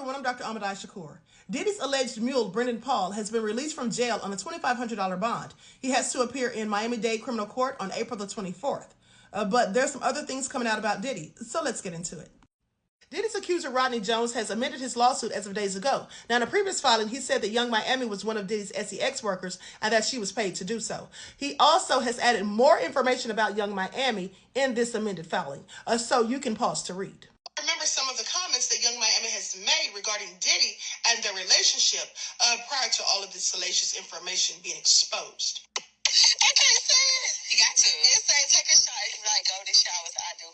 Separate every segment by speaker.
Speaker 1: everyone, I'm Dr. Ahmadai Shakur. Diddy's alleged mule, Brendan Paul, has been released from jail on a $2,500 bond. He has to appear in Miami-Dade criminal court on April the 24th. But there's some other things coming out about Diddy, so let's get into it. Diddy's accuser, Rodney Jones, has amended his lawsuit as of days ago. Now, in a previous filing, he said that Young Miami was one of Diddy's SEX workers and that she was paid to do so. He also has added more information about Young Miami in this amended filing, so you can pause to read. Remember some of the comments that Young Miami has made regarding Diddy and their relationship prior to all of this salacious information being exposed.
Speaker 2: I can't say it. You got to. It say take a shot. If you like go to showers, I do.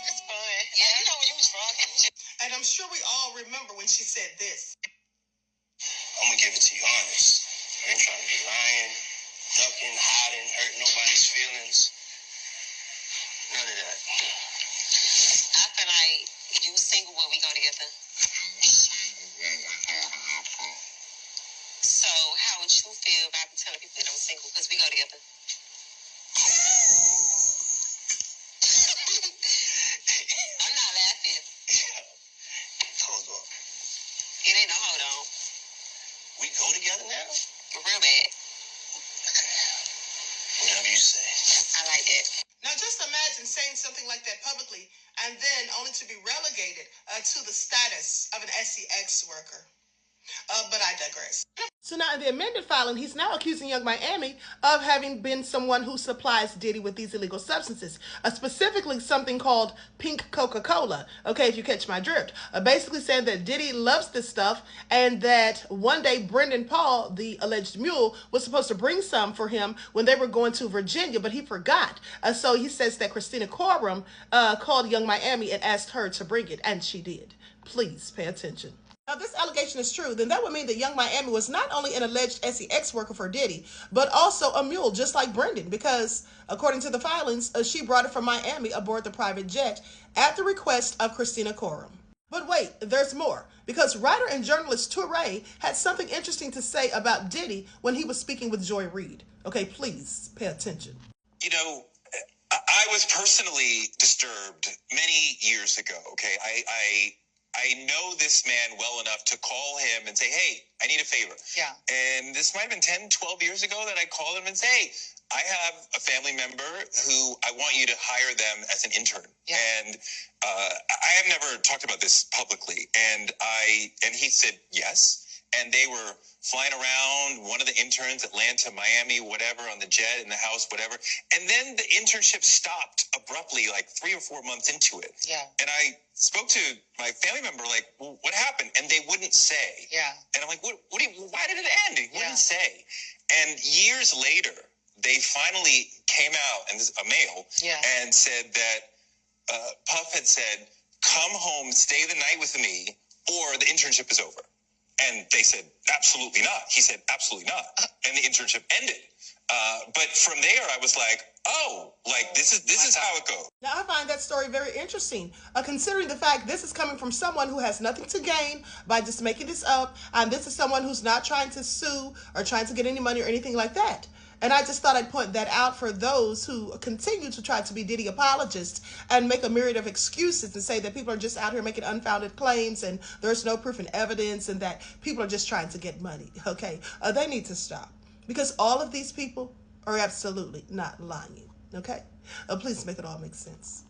Speaker 2: It's fun. Yeah, you know when you was drunk.
Speaker 1: And I'm sure we all remember when she said this.
Speaker 3: I'm gonna give it to you honest. I ain't trying to be lying, ducking, hiding, hurting nobody's feelings. None of that.
Speaker 2: I feel like you single when we go together. So how would you feel if I be telling people that I'm single because we go together? I'm not laughing.
Speaker 3: Hold on.
Speaker 2: It ain't no hold on.
Speaker 3: We go together now?
Speaker 2: Real bad.
Speaker 3: Whatever you say.
Speaker 2: I like that.
Speaker 1: Now, just imagine saying something like that publicly and then only to be relegated to the status of an SEX worker. But I digress. So now in the amended filing, he's now accusing Young Miami of having been someone who supplies Diddy with these illegal substances, specifically something called pink Coca-Cola, okay, if you catch my drift. Basically saying that Diddy loves this stuff and that one day Brendan Paul, the alleged mule, was supposed to bring some for him when they were going to Virginia, but he forgot. So he says that Christina Coram called Young Miami and asked her to bring it, and she did. Please pay attention. Now, if this allegation is true, then that would mean that Young Miami was not only an alleged SEX worker for Diddy, but also a mule, just like Brendan, because according to the filings, she brought it from Miami aboard the private jet at the request of Christina Coram. But wait, there's more, because writer and journalist Touré had something interesting to say about Diddy when he was speaking with Joy Reid. Okay, please pay attention.
Speaker 4: You know, I was personally disturbed many years ago, okay? I know this man well enough to call him and say, hey, I need a favor.
Speaker 2: Yeah.
Speaker 4: And this might have been 10, 12 years ago that I called him and say, hey, I have a family member who I want you to hire them as an intern.
Speaker 2: Yeah.
Speaker 4: And I have never talked about this publicly. And he said yes. And they were flying around, one of the interns, Atlanta, Miami, whatever, on the jet, in the house, whatever. And then the internship stopped abruptly, like 3 or 4 months into it.
Speaker 2: Yeah.
Speaker 4: And I spoke to my family member, like, well, what happened? And they wouldn't say.
Speaker 2: Yeah.
Speaker 4: And I'm like, why did it end? He wouldn't say. And years later, they finally came out, and this is a male, and said that Puff had said, come home, stay the night with me, or the internship is over. And they said, absolutely not. He said, absolutely not. And the internship ended. But from there, I was like, oh, like this is how it goes.
Speaker 1: Now, I find that story very interesting, considering the fact this is coming from someone who has nothing to gain by just making this up. And this is someone who's not trying to sue or trying to get any money or anything like that. And I just thought I'd point that out for those who continue to try to be Diddy apologists and make a myriad of excuses and say that people are just out here making unfounded claims and there's no proof and evidence and that people are just trying to get money. Okay, they need to stop, because all of these people are absolutely not lying. Okay, please make it all make sense.